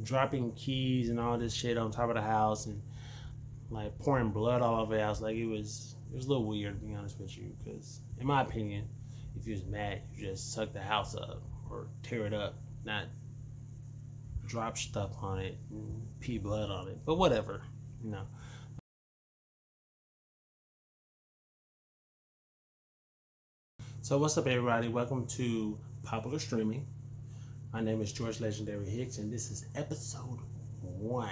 dropping keys and all this shit on top of the house and like pouring blood all over the house. Like it was a little weird, to be honest with you, because in my opinion, if you was mad, you just suck the house up or tear it up, not drop stuff on it and pee blood on it. But whatever, you know. So what's up, everybody? Welcome to Popular Streaming. My name is George Legendary Hicks, and this is episode 1.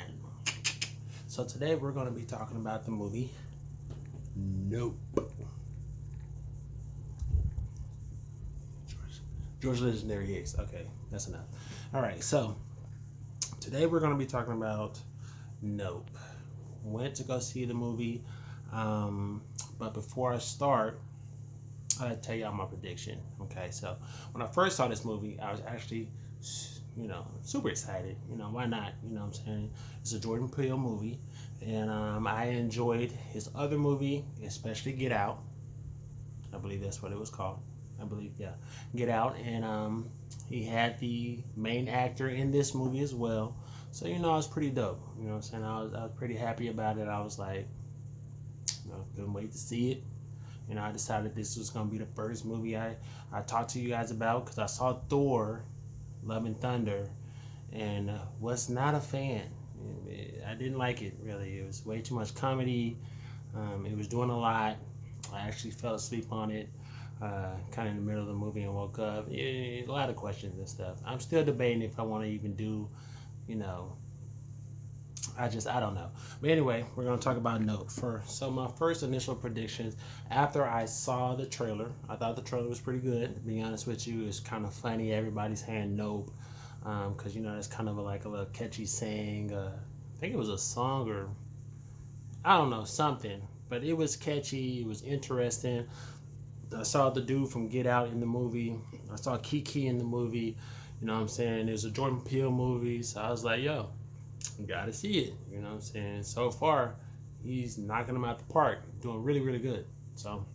So today we're going to be talking about the movie Nope. George Legendary Hicks. Okay, that's enough. All right, so today we're going to be talking about Nope. Went to go see the movie, but before I start, I gotta tell y'all my prediction. Okay, so when I first saw this movie, I was actually, super excited. Why not? You know what I'm saying? It's a Jordan Peele movie, and I enjoyed his other movie, especially Get Out. I believe that's what it was called. I believe, yeah, Get Out, and he had the main actor in this movie as well. So I was pretty dope. You know what I'm saying? I was pretty happy about it. I was like, couldn't wait to see it. I decided this was going to be the first movie I talked to you guys about, because I saw Thor, Love and Thunder, and was not a fan. I didn't like it, really. It was way too much comedy. It was doing a lot. I actually fell asleep on it kind of in the middle of the movie and woke up. A lot of questions and stuff. I'm still debating if I want to even do, I don't know. But anyway, we're going to talk about Nope first. So my first initial predictions, after I saw the trailer, I thought the trailer was pretty good. To be honest with you, it's kind of funny. Everybody's saying Nope. Because, that's kind of like a little catchy saying. I think it was a song, or I don't know, something. But it was catchy. It was interesting. I saw the dude from Get Out in the movie. I saw Keke in the movie. You know what I'm saying? It was a Jordan Peele movie. So I was like, yo, gotta see it. You know what I'm saying? So far, he's knocking them out the park, doing really, really good. So,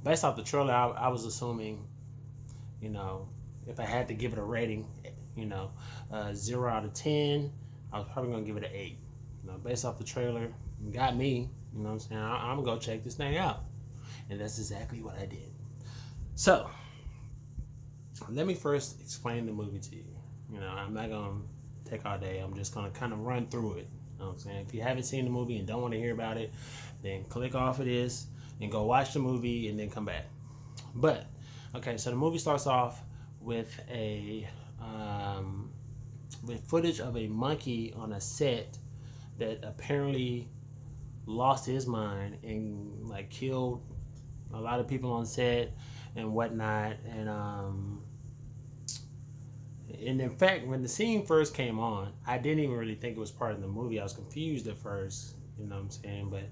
based off the trailer, I was assuming, if I had to give it a rating, 0 out of 10, I was probably gonna give it an 8. Based off the trailer, it got me. You know what I'm saying? I'm gonna go check this thing out, and that's exactly what I did. So, let me first explain the movie to you. I'm not gonna take all day. I'm just gonna kind of run through it. You know what I'm saying? If you haven't seen the movie and don't want to hear about it, then click off of this and go watch the movie and then come back. But okay, so the movie starts off with with footage of a monkey on a set that apparently lost his mind and like killed a lot of people on set and whatnot. And in fact, when the scene first came on, I didn't even really think it was part of the movie. I was confused at first, you know what I'm saying? But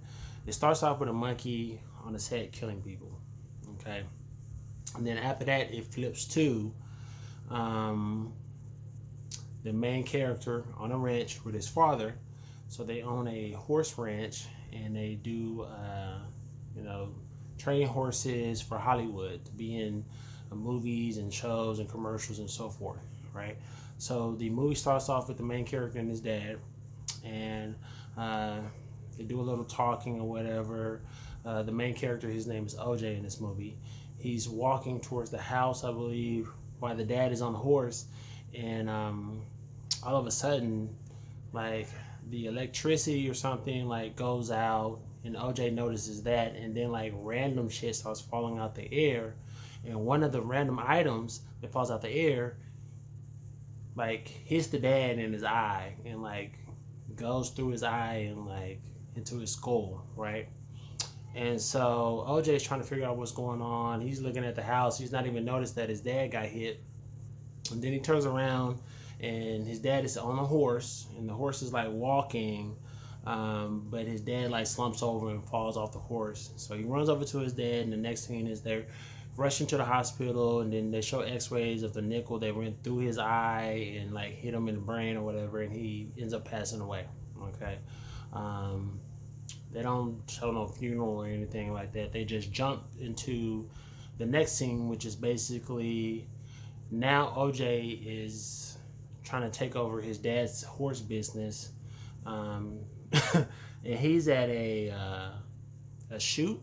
it starts off with a monkey on a set killing people, okay? And then after that, it flips to the main character on a ranch with his father. So they own a horse ranch, and they do, train horses for Hollywood to be in movies and shows and commercials and so forth, right? So the movie starts off with the main character and his dad, and they do a little talking or whatever. The main character, his name is OJ in this movie. He's walking towards the house, I believe, while the dad is on the horse, and all of a sudden, like, the electricity or something like goes out, and OJ notices that, and then like random shit starts falling out the air, and one of the random items that falls out the air like hits the dad in his eye and like goes through his eye and like into his skull, right? And so OJ is trying to figure out what's going on. He's looking at the house. He's not even noticed that his dad got hit. And then he turns around, and his dad is on a horse, and the horse is like walking, but his dad like slumps over and falls off the horse. So he runs over to his dad, and the next thing is they're rushing to the hospital, and then they show x-rays of the nickel that went through his eye and like hit him in the brain or whatever, and he ends up passing away. Okay. They don't show no funeral or anything like that. They just jump into the next scene, which is basically now OJ is trying to take over his dad's horse business. Um, and he's at a shoot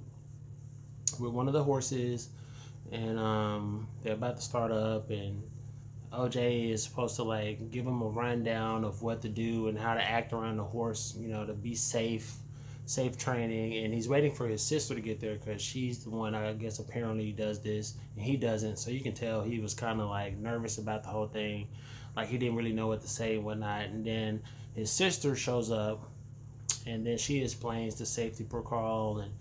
with one of the horses, and they're about to start up, and OJ is supposed to like give him a rundown of what to do and how to act around the horse, to be safe training. And he's waiting for his sister to get there because she's the one, I guess, apparently does this and he doesn't. So you can tell he was kind of like nervous about the whole thing, like he didn't really know what to say and whatnot. And then his sister shows up, and then she explains the safety protocol and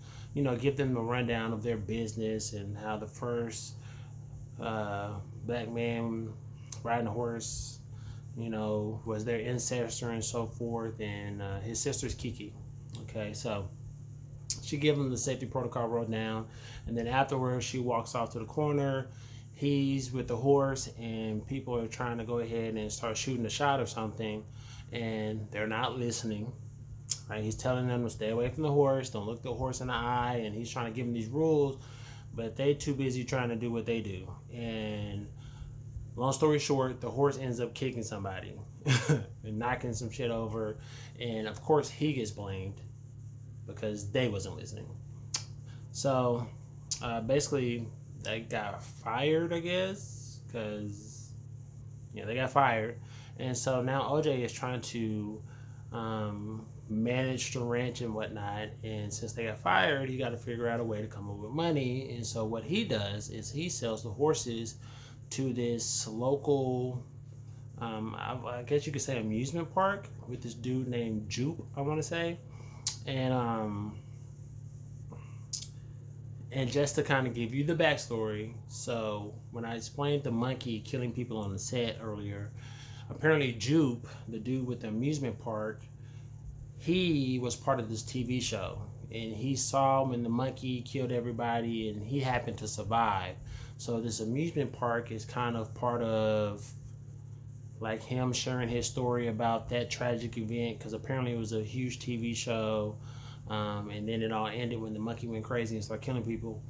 give them a rundown of their business and how the first black man riding a horse, was their ancestor and so forth. And his sister's Keke. Okay, so she gives him the safety protocol wrote down, and then afterwards she walks off to the corner. He's with the horse, and people are trying to go ahead and start shooting a shot or something, and they're not listening. Right? He's telling them to stay away from the horse, don't look the horse in the eye, and he's trying to give them these rules, but they too busy trying to do what they do. And long story short, the horse ends up kicking somebody and knocking some shit over, and of course he gets blamed because they wasn't listening. So basically they got fired, I guess, because they got fired. And so now OJ is trying to manage the ranch and whatnot, and since they got fired, he got to figure out a way to come up with money. And so what he does is he sells the horses to this local I guess you could say amusement park with this dude named Jupe, I want to say. And just to kind of give you the backstory, so when I explained the monkey killing people on the set earlier, apparently Jupe, the dude with the amusement park, he was part of this TV show, and he saw when the monkey killed everybody, and he happened to survive. So this amusement park is kind of part of like him sharing his story about that tragic event, because apparently it was a huge TV show, and then it all ended when the monkey went crazy and started killing people.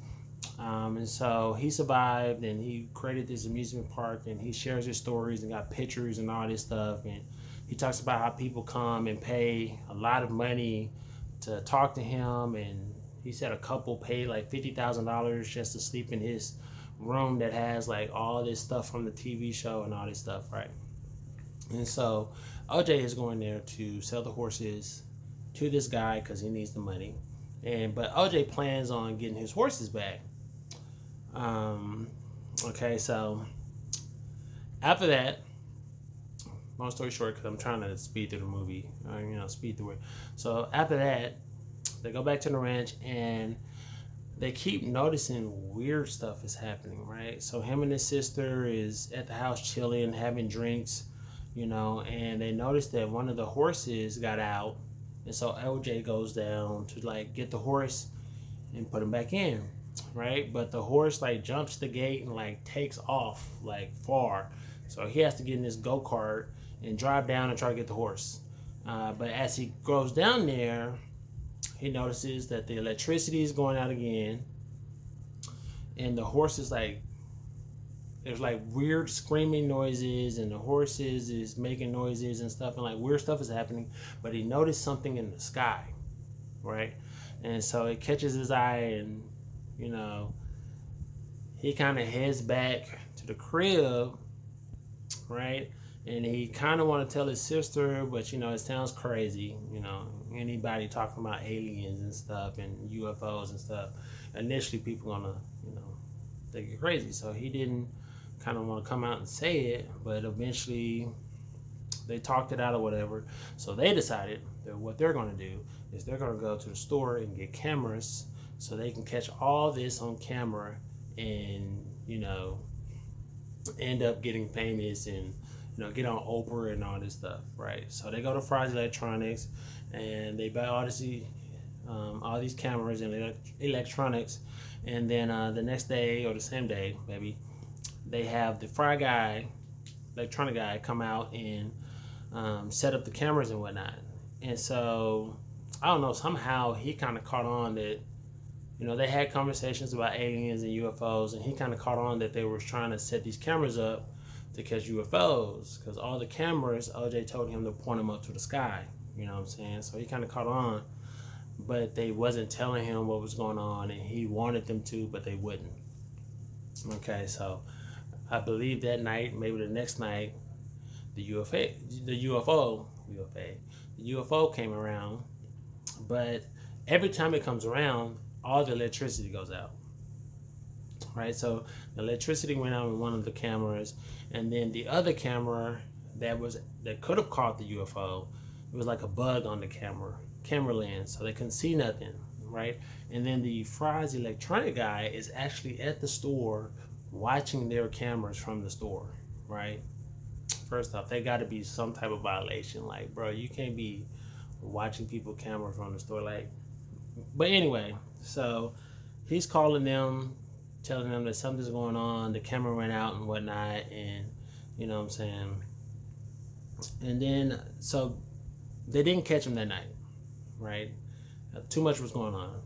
And so he survived, and he created this amusement park, and he shares his stories and got pictures and all this stuff. And he talks about how people come and pay a lot of money to talk to him, and he said a couple paid like $50,000 just to sleep in his room that has like all this stuff from the TV show and all this stuff, right? And so OJ is going there to sell the horses to this guy because he needs the money, but OJ plans on getting his horses back. Okay, so after that, long story short, because I'm trying to speed through the movie, speed through it. So after that, they go back to the ranch, and they keep noticing weird stuff is happening, right? So him and his sister is at the house chilling, having drinks, and they notice that one of the horses got out, and so LJ goes down to like get the horse and put him back in, right? But the horse like jumps the gate and like takes off like far, so he has to get in this go-kart and drive down and try to get the horse. But as he goes down there, he notices that the electricity is going out again, and the horse is like, there's like weird screaming noises, and the horses is making noises and stuff, and like weird stuff is happening. But he noticed something in the sky, right? And so it catches his eye, and he kind of heads back to the crib, right? And he kind of want to tell his sister, but it sounds crazy. Anybody talking about aliens and stuff and UFOs and stuff, initially people gonna think you're crazy. So he didn't kind of want to come out and say it, but eventually they talked it out or whatever. So they decided that what they're gonna do is they're gonna go to the store and get cameras so they can catch all this on camera and end up getting famous and get on Oprah and all this stuff, right? So they go to Fry's Electronics and they buy all these cameras and electronics, and then the next day or the same day, maybe, they have the electronic guy, come out and set up the cameras and whatnot. And so I don't know, somehow he kind of caught on that they had conversations about aliens and UFOs, and he kind of caught on that they were trying to set these cameras up to catch UFOs, because all the cameras, OJ told him to point them up to the sky. You know what I'm saying? So he kind of caught on, but they wasn't telling him what was going on, and he wanted them to, but they wouldn't. Okay, so I believe that night, maybe the next night, the UFO came around, but every time it comes around, all the electricity goes out. Right, so the electricity went out in one of the cameras, and then the other camera that could have caught the UFO, it was like a bug on the camera lens, so they couldn't see nothing, right? And then the Fry's electronic guy is actually at the store watching their cameras from the store, right? First off, they got to be some type of violation. Like, bro, you can't be watching people camera from the store. Like, but anyway, so he's calling them, telling them that something's going on. The camera went out and whatnot, and you know what I'm saying. And then so they didn't catch him that night, right? Too much was going on,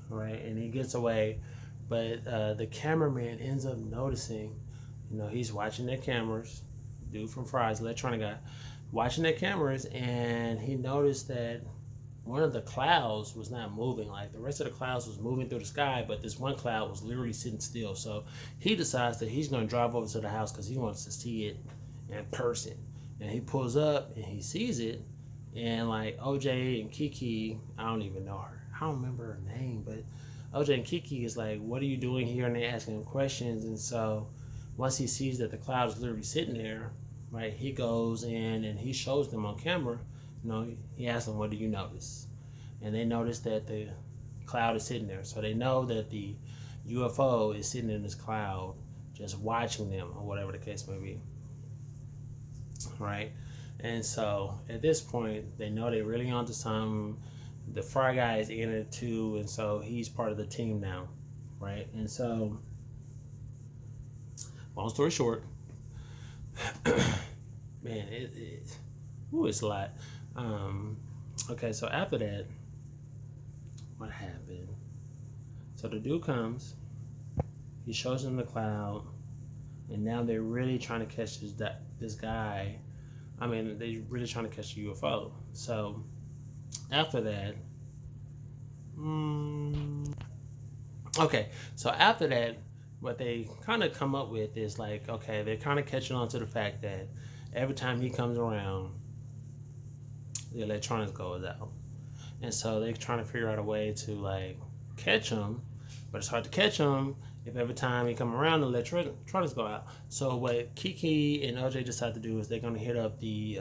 right? And he gets away, but the cameraman ends up noticing, you know, he's watching their cameras. Dude from Fry's, electronic guy, watching their cameras, and he noticed that one of the clouds was not moving. Like, the rest of the clouds was moving through the sky, but this one cloud was literally sitting still. So he decides that he's going to drive over to the house because he wants to see it in person. And he pulls up and he sees it, and like OJ and Keke, I don't even know her, I don't remember her name, but OJ and Keke is like, what are you doing here? And they're asking him questions. And so once he sees that the cloud is literally sitting there, right, he goes in and he shows them on camera. You know, he asks them, what do you notice? And they notice that the cloud is sitting there. So they know that the UFO is sitting in this cloud just watching them, or whatever the case may be, right? And so at this point, they know they're really onto something. The Fry guy is in it too, and so he's part of the team now, right? And so, long story short, man, it's a lot. Okay, so after that, what happened? So the dude comes, he shows them the cloud, and now they're really trying to catch this guy. I mean, they're really trying to catch a UFO. So after that, okay, so after that, what they kind of come up with is like, okay, they're kind of catching on to the fact that every time he comes around, the electronics goes out. And so they're trying to figure out a way to like catch him, but it's hard to catch him if every time he come around, the electronics go out. So what Keke and OJ decide to do is they're going to hit up the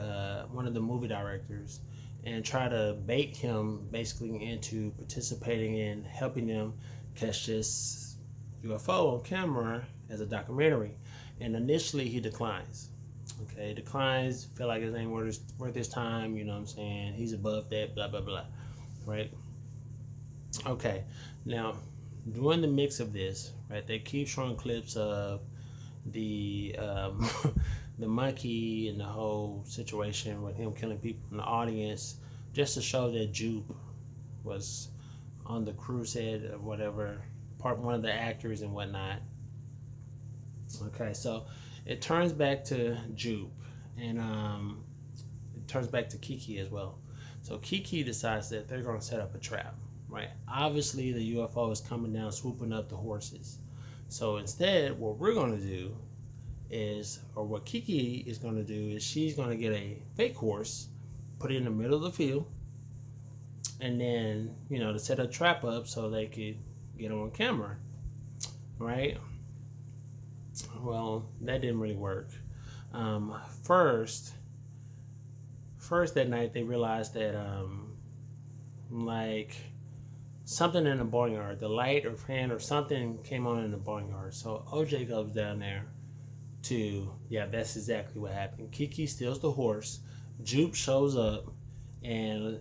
one of the movie directors and try to bait him basically into participating in helping them catch this UFO on camera as a documentary. And initially he declines. Okay, he declines, feel like his ain't worth his time, you know what I'm saying? He's above that, blah, blah, blah, right? Okay, now, during the mix of this, right, they keep showing clips of the the monkey and the whole situation with him killing people in the audience, just to show that Jupe was on the crew set or whatever, one of the actors and whatnot. Okay, so it turns back to Jupe, and it turns back to Keke as well. So Keke decides that they're going to set up a trap, right? Obviously, the UFO is coming down, swooping up the horses. So instead, what we're going to do is, or what Keke is going to do is, she's going to get a fake horse, put it in the middle of the field, and then, you know, to set a trap up so they could get on camera, right? Well, that didn't really work. First that night they realized that like something in the barnyard, the light or fan or something came on in the barnyard. So OJ goes down there to, yeah, that's exactly what happened. Keke steals the horse. Jupe shows up, and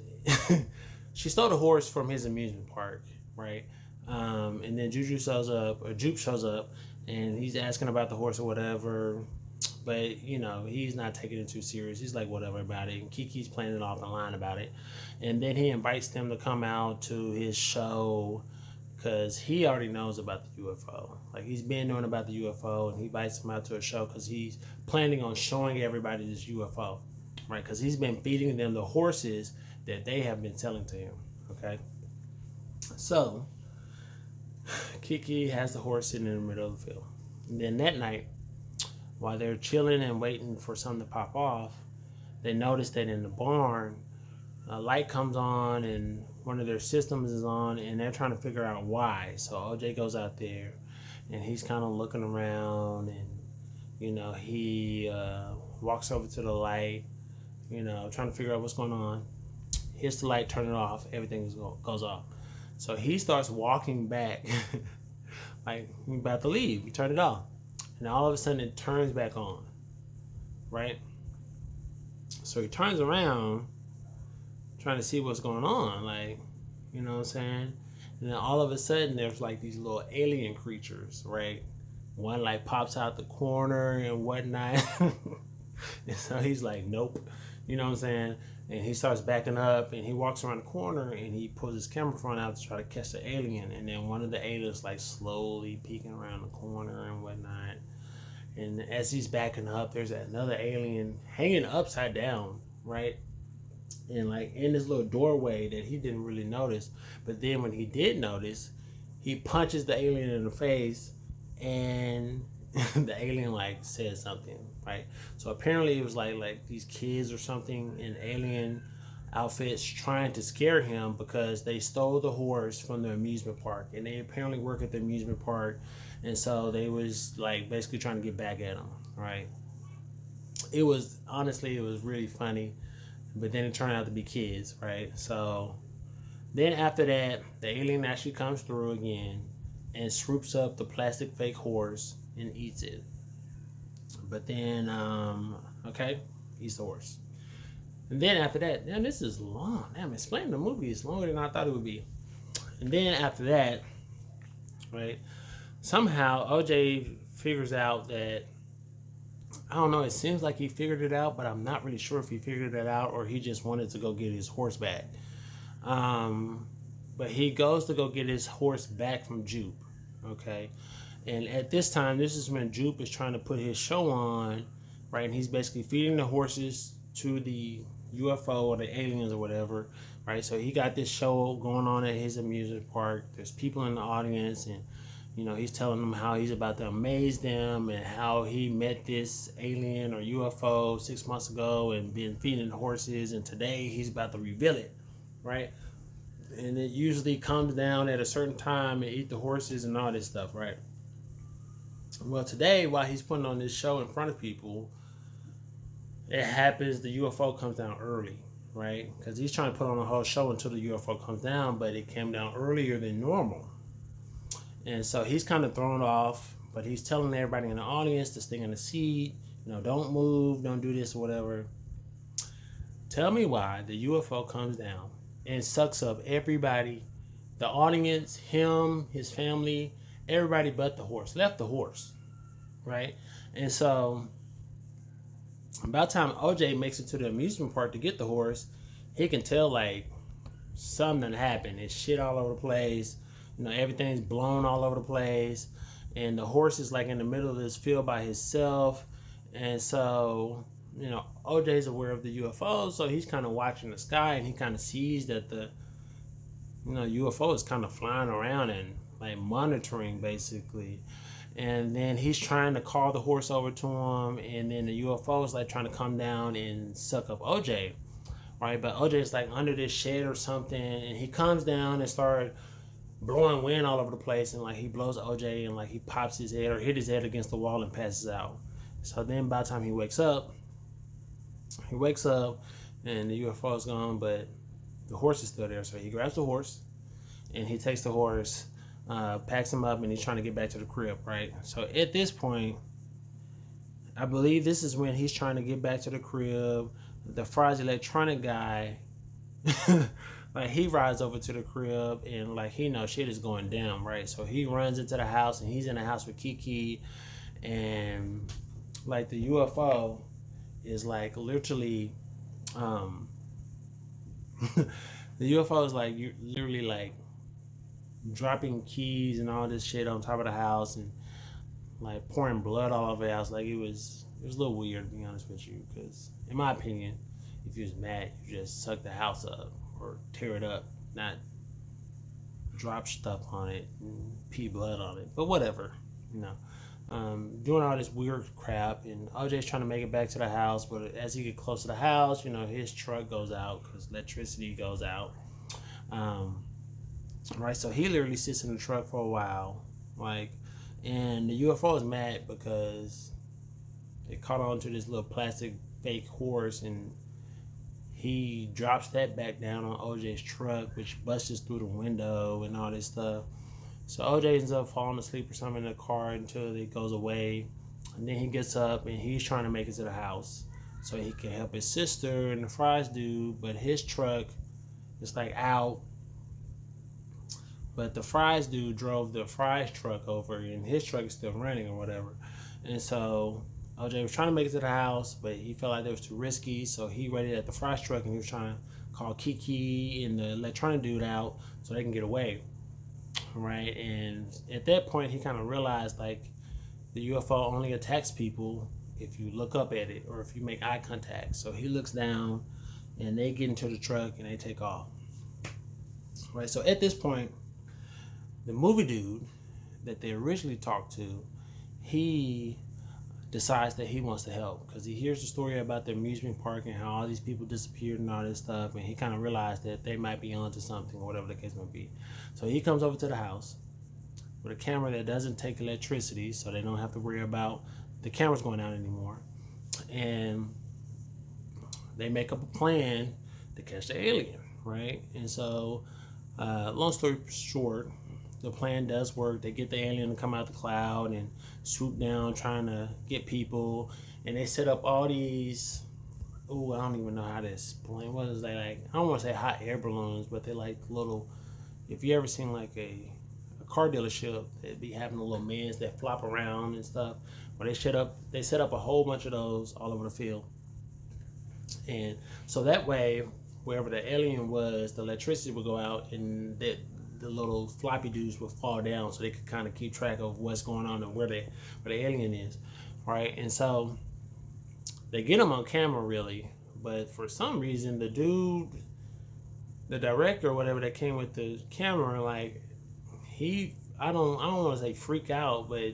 she stole the horse from his amusement park, right? And then Jupe shows up, and he's asking about the horse or whatever, but you know, he's not taking it too serious. He's like, whatever about it. And Keke's playing it off and lying about it. And then he invites them to come out to his show because he already knows about the UFO. Like, he's been knowing about the UFO, and he invites him out to a show because he's planning on showing everybody this UFO, right? Because he's been feeding them the horses that they have been selling to him. Okay, so Keke has the horse sitting in the middle of the field, and then that night, while they're chilling and waiting for something to pop off, they notice that in the barn, a light comes on and one of their systems is on, and they're trying to figure out why. So OJ goes out there and he's kind of looking around, and he walks over to the light, trying to figure out what's going on. Hits the light, turn it off, everything goes off. So he starts walking back like we're about to leave. We turn it off, and all of a sudden it turns back on, right? So he turns around trying to see what's going on, like, you know what I'm saying? And then all of a sudden there's like these little alien creatures, right? One like pops out the corner and whatnot. And so he's like, nope, you know what I'm saying? And he starts backing up and he walks around the corner and he pulls his camera phone out to try to catch the alien. And then one of the aliens like slowly peeking around the corner and whatnot. And as he's backing up, there's another alien hanging upside down, right? And like in this little doorway that he didn't really notice. But then when he did notice, he punches the alien in the face, and the alien like says something, right? So apparently it was like these kids or something in alien outfits trying to scare him because they stole the horse from the amusement park, and they apparently work at the amusement park, and so they was like basically trying to get back at him, right? It was really funny. But then it turned out to be kids, right? So then after that, the alien actually comes through again and swoops up the plastic fake horse and eats it. But then, eats the horse. And then after that, damn, this is long. Damn, explaining the movie is longer than I thought it would be. And then after that, right, somehow OJ figures out that, I don't know, it seems like he figured it out, but I'm not really sure if he figured it out or he just wanted to go get his horse back. But he goes to go get his horse back from Jupe, okay? And at this time, this is when Jupe is trying to put his show on, right? And he's basically feeding the horses to the UFO or the aliens or whatever, right? So he got this show going on at his amusement park. There's people in the audience, and he's telling them how he's about to amaze them and how he met this alien or UFO 6 months ago and been feeding horses, and today he's about to reveal it, right? And it usually comes down at a certain time and eat the horses and all this stuff, right? Well, today, while he's putting on this show in front of people, it happens the UFO comes down early, right? Because he's trying to put on a whole show until the UFO comes down, but it came down earlier than normal. And so he's kind of thrown off, but he's telling everybody in the audience to stay in the seat, don't move, don't do this or whatever. Tell me why the UFO comes down and sucks up everybody, the audience, him, his family, everybody but the horse, left the horse, right? And so by the time OJ makes it to the amusement park to get the horse, he can tell like something happened. It's shit all over the place. Everything's blown all over the place, and the horse is like in the middle of this field by himself. And so, OJ's aware of the UFO, so he's kind of watching the sky, and he kind of sees that the, UFO is kind of flying around and like monitoring basically. And then he's trying to call the horse over to him, and then the UFO is like trying to come down and suck up OJ, right? But OJ is like under this shed or something, and he comes down and starts blowing wind all over the place, and like he blows OJ, and like he pops his head or hit his head against the wall and passes out. So then by the time he wakes up and the UFO is gone, but the horse is still there. So he grabs the horse and he takes the horse, packs him up, and he's trying to get back to the crib, right? So at this point, I believe this is when he's trying to get back to the crib. The Fry's electronic guy like he rides over to the crib, and like he knows shit is going down, right? So he runs into the house, and he's in the house with Keke, and like the UFO is like literally the UFO is like literally like dropping keys and all this shit on top of the house and like pouring blood all over the house. Like it was a little weird, to be honest with you, because in my opinion, if you was mad, you just suck the house up or tear it up, not drop stuff on it and pee blood on it. But whatever, you know. Doing all this weird crap, and OJ's trying to make it back to the house, but as he get close to the house, you know, his truck goes out because electricity goes out. Um, right, so he literally sits in the truck for a while, like, and the UFO is mad because it caught on to this little plastic fake horse, and he drops that back down on OJ's truck, which busts through the window and all this stuff. So OJ ends up falling asleep or something in the car until it goes away. And then he gets up and he's trying to make it to the house so he can help his sister and the fries dude. But his truck is like out. But the fries dude drove the fries truck over and his truck is still running or whatever. And so OJ was trying to make it to the house, but he felt like it was too risky. So he waited at the fries truck and he was trying to call Keke and the electronic dude out so they can get away. Right, and at that point he kind of realized like the UFO only attacks people if you look up at it or if you make eye contact. So he looks down and they get into the truck and they take off. Right, so at this point the movie dude that they originally talked to, he decides that he wants to help because he hears the story about the amusement park and how all these people disappeared and all this stuff, and he kind of realized that they might be onto something or whatever the case may be. So he comes over to the house with a camera that doesn't take electricity, so they don't have to worry about the cameras going out anymore, and they make up a plan to catch the alien, right? And so long story short, the plan does work. They get the alien to come out the cloud and swoop down trying to get people, and they set up all these, I don't even know how to explain, what is they like, I don't want to say hot air balloons, but they're like little, if you ever seen like a car dealership, they'd be having the little mans that flop around and stuff, but they set up a whole bunch of those all over the field. And so that way wherever the alien was, the electricity would go out and the little floppy dudes would fall down so they could kind of keep track of what's going on and where the alien is, right? And so they get him on camera really, but for some reason the dude, the director or whatever that came with the camera, like I don't want to say freak out, but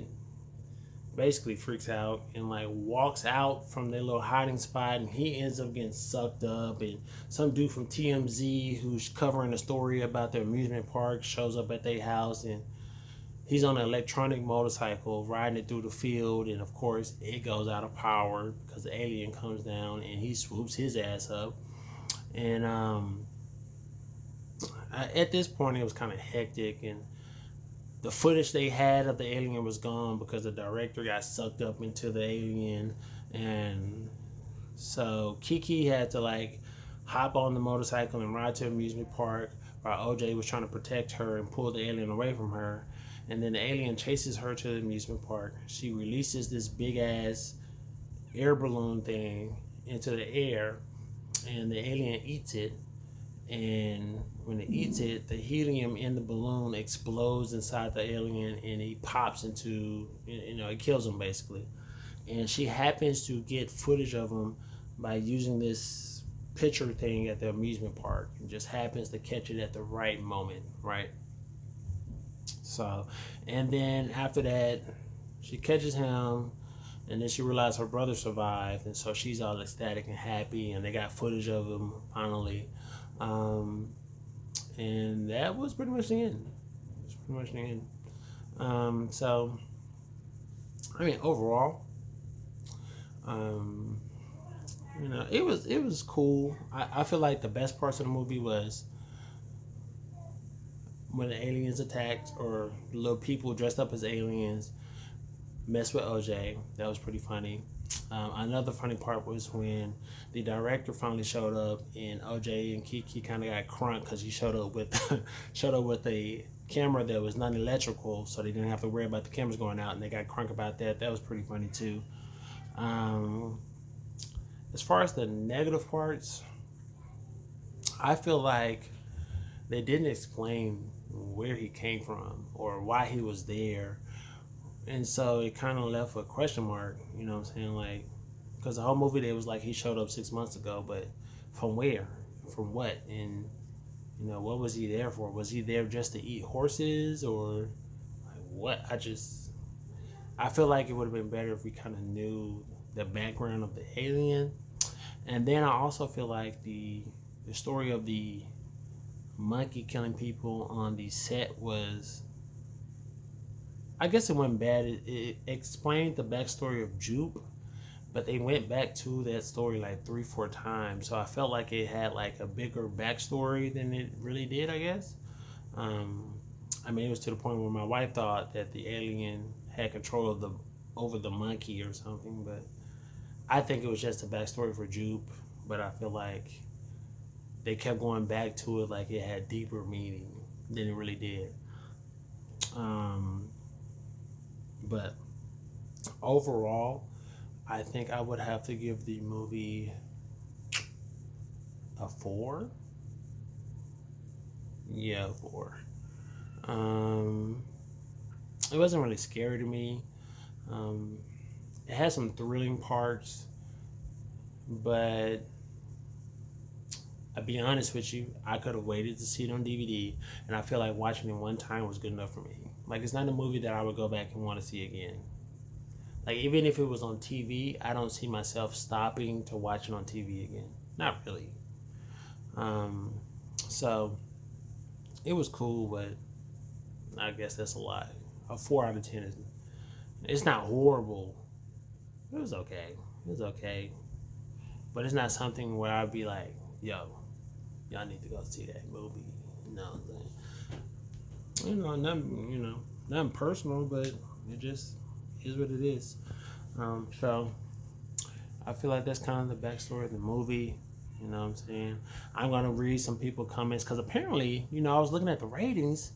basically freaks out and like walks out from their little hiding spot, and he ends up getting sucked up, and some dude from TMZ who's covering a story about their amusement park shows up at their house, and he's on an electronic motorcycle riding it through the field, and of course it goes out of power because the alien comes down and he swoops his ass up. And at this point it was kind of hectic, and the footage they had of the alien was gone because the director got sucked up into the alien, and so Keke had to like hop on the motorcycle and ride to the amusement park while OJ was trying to protect her and pull the alien away from her. And then the alien chases her to the amusement park. She releases this big ass air balloon thing into the air, and the alien eats it. And when it eats it, the helium in the balloon explodes inside the alien, and he pops into, it kills him basically. And she happens to get footage of him by using this picture thing at the amusement park, and just happens to catch it at the right moment, right? So, and then after that, she catches him, and then she realized her brother survived, and so she's all ecstatic and happy, and they got footage of him finally. And that was pretty much the end. So, I mean, overall, it was cool. I feel like the best parts of the movie was when the aliens attacked, or little people dressed up as aliens messed with OJ. That was pretty funny. Another funny part was when the director finally showed up, and OJ and Keke kind of got crunk because he showed up with a camera that was non-electrical, so they didn't have to worry about the cameras going out, and they got crunk about that. That was pretty funny too. As far as the negative parts, I feel like they didn't explain where he came from or why he was there. And so it kind of left a question mark, you know what I'm saying? Like, because the whole movie there was like he showed up 6 months ago, but from where? From what? And, you know, what was he there for? Was he there just to eat horses or like what? I feel like it would have been better if we kind of knew the background of the alien. And then I also feel like the story of the monkey killing people on the set was, I guess it wasn't bad. It explained the backstory of Jupe, but they went back to that story like 3 4 times. So I felt like it had like a bigger backstory than it really did, I guess. Um, I mean, it was to the point where my wife thought that the alien had control of the over the monkey or something, but I think it was just a backstory for Jupe. But I feel like they kept going back to it like it had deeper meaning than it really did. Um, but overall, I think I would have to give the movie a 4. Yeah, 4. Um, it wasn't really scary to me. Um, it had some thrilling parts, but I'll be honest with you, I could have waited to see it on DVD, and I feel like watching it one time was good enough for me. Like, it's not a movie that I would go back and want to see again. Like, even if it was on TV, I don't see myself stopping to watch it on TV again. Not really. Um, so, it was cool, but I guess that's a lot. A 4 out of 10 is, it's not horrible. It was okay. It was okay. But it's not something where I'd be like, yo, y'all need to go see that movie. You know what I'm saying? Nothing personal, but it just is what it is. So I feel like that's kind of the backstory of the movie. You know what I'm saying? I'm gonna read some people comments because apparently, I was looking at the ratings,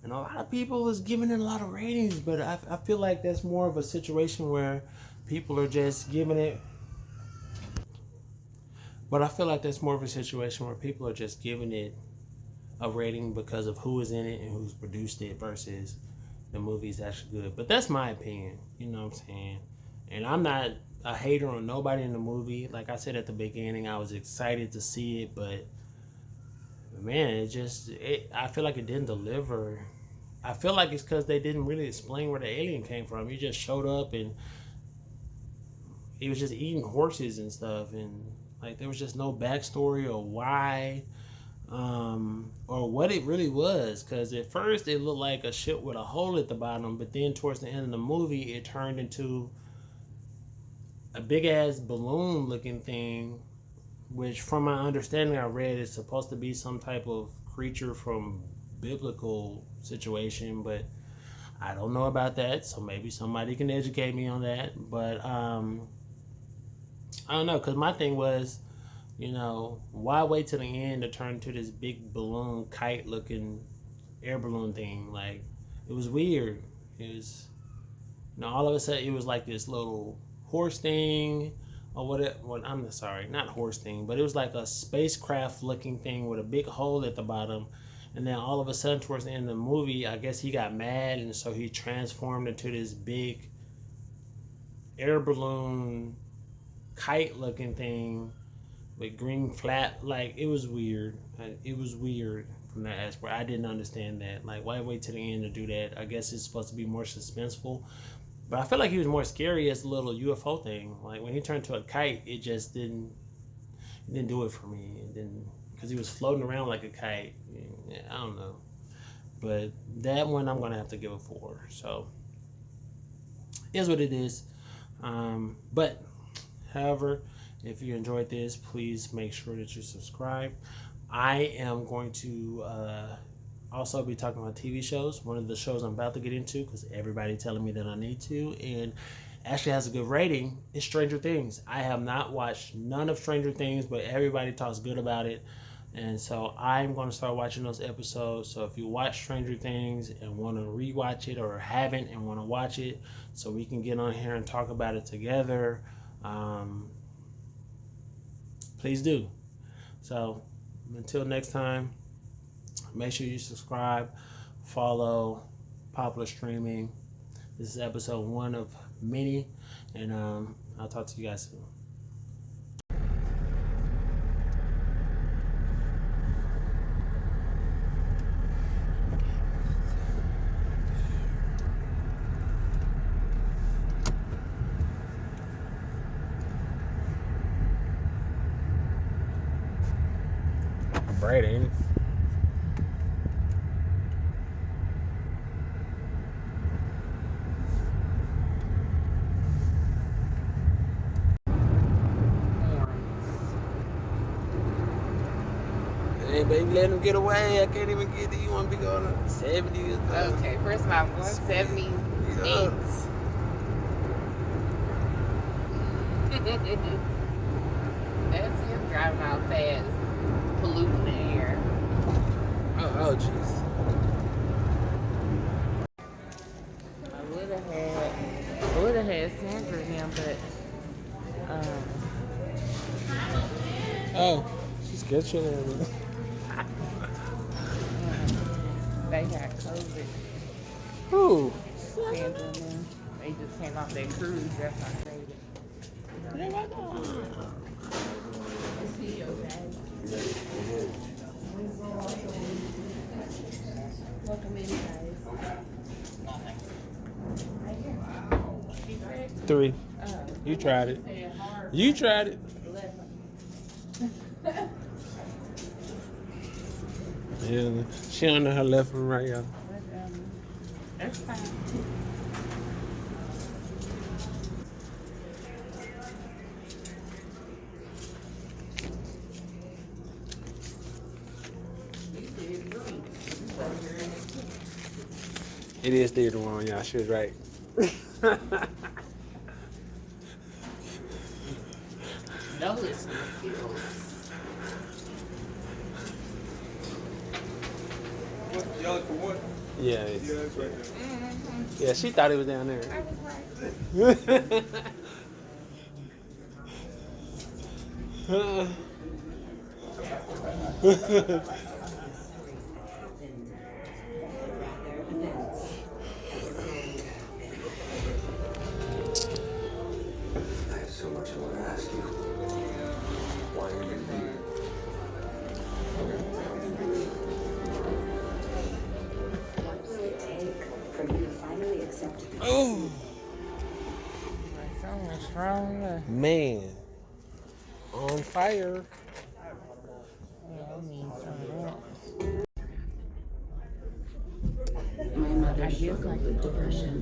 and a lot of people was giving it a lot of ratings, but I feel like that's more of a situation where people are just giving it. But I feel like that's more of a situation where people are just giving it a rating because of who is in it and who's produced it versus the movie's actually good. But that's my opinion. You know what I'm saying? And I'm not a hater on nobody in the movie. Like I said at the beginning, I was excited to see it, but man, I feel like it didn't deliver. I feel like it's because they didn't really explain where the alien came from. He just showed up and he was just eating horses and stuff, and like there was just no backstory or why, or what it really was. Because at first it looked like a ship with a hole at the bottom, but then towards the end of the movie, it turned into a big ass balloon looking thing, which, from my understanding, I read is supposed to be some type of creature from biblical situation, but I don't know about that. So maybe somebody can educate me on that. But I don't know, because my thing was, why wait till the end to turn to this big balloon, kite looking air balloon thing? Like, it was weird. It was, all of a sudden, it was like this little horse thing, or what? I'm sorry, not horse thing, but it was like a spacecraft looking thing with a big hole at the bottom. And then all of a sudden, towards the end of the movie, I guess he got mad, and so he transformed into this big air balloon kite looking thing with green flap. Like, it was weird. It was weird from that aspect. I didn't understand that. Like, why wait to the end to do that? I guess it's supposed to be more suspenseful, but I feel like he was more scary as a little UFO thing. Like, when he turned to a kite, it just didn't do it for me. It didn't, because he was floating around like a kite. Yeah, I don't know, but that one I'm gonna have to give a 4. So is what it is. But however, if you enjoyed this, please make sure that you subscribe. I am going to also be talking about TV shows. One of the shows I'm about to get into, because everybody telling me that I need to, and actually has a good rating, is Stranger Things. I have not watched none of Stranger Things, but everybody talks good about it. And so I'm going to start watching those episodes. So if you watch Stranger Things and want to rewatch it, or haven't and want to watch it, so we can get on here and talk about it together, please do. So until next time, make sure you subscribe. follow Popular Streaming. This is episode 1 of many, and I'll talk to you guys soon. Bright, ain't it? Hey, baby, let him get away. I can't even get it. You want to be going to 70? Okay, first of all, 178. That's him driving out fast, polluting the air. Oh, jeez. I would have had Sandra in him, but Oh, she's catching it. they got COVID. Who? Sandra and them. They just came off that cruise. That's not crazy. Is he your daddy? Welcome in, guys. 3. You tried it. You tried it. Yeah, she don't know her left and right, y'all. That's fine. It is theater one, y'all. She was right. No listening skills. Y'all for what? Yeah, Yeah, it's right there. yeah. She thought it was down there. I have so much I want to ask you. Why are you here? What will it take for you to finally accept it? Oh Something strong. man, on fire. Yeah, I need some of that. My mother struggled with depression.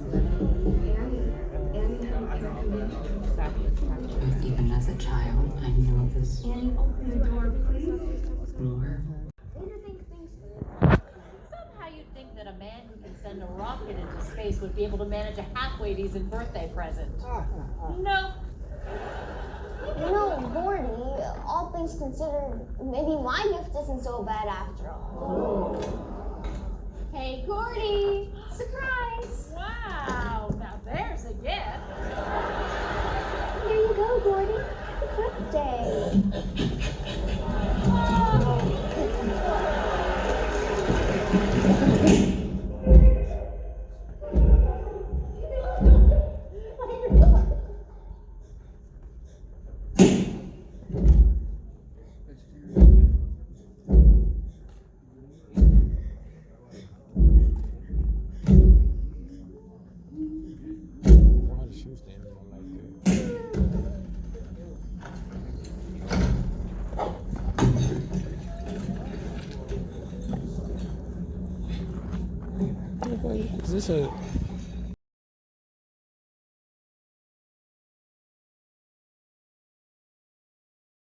Even as a child, I know this more. Somehow you'd think that a man who can send a rocket into space would be able to manage a halfway decent birthday present. Nope. You know, Gordy, all things considered, maybe my gift isn't so bad after all. Hey, Gordy! Surprise! Wow, now there's a gift. Here you go, Gordy. Happy birthday. Why is she standing there like that? Is this a